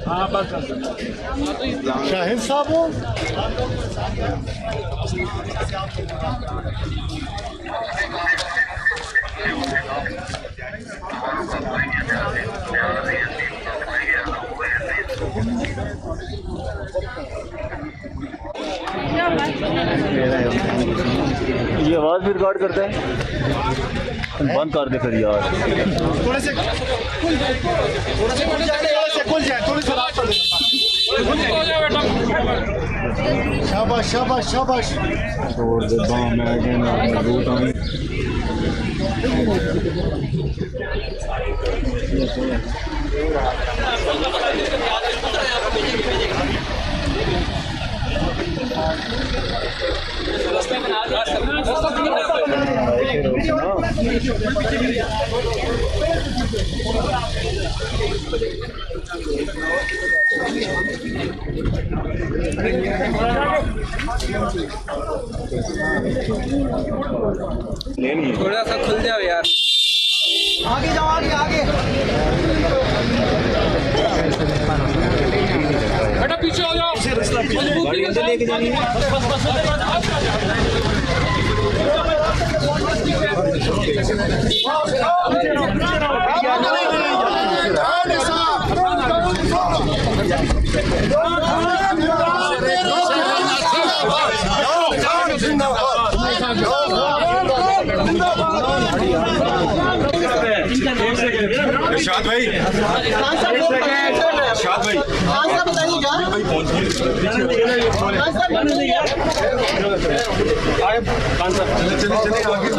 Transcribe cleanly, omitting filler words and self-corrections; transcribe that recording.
हाँ बस शाहिद साहब हो ये आवाज़ भी रिकॉर्ड करता है। बंद कर दे फिर यार। थोड़े से खुल जाए थोड़ी सी रात कर शाबाश शाबाश शाबाश छोड़ दे मैं रूट आई थोड़ा सा खुल जाओ यार, आगे जाओ आगे आगे बेटा पीछे हो जाओ। गाड़ी अंदर लेके जानी है। इरशाद भाई इरशाद भाई बताइएगा चले चले आगे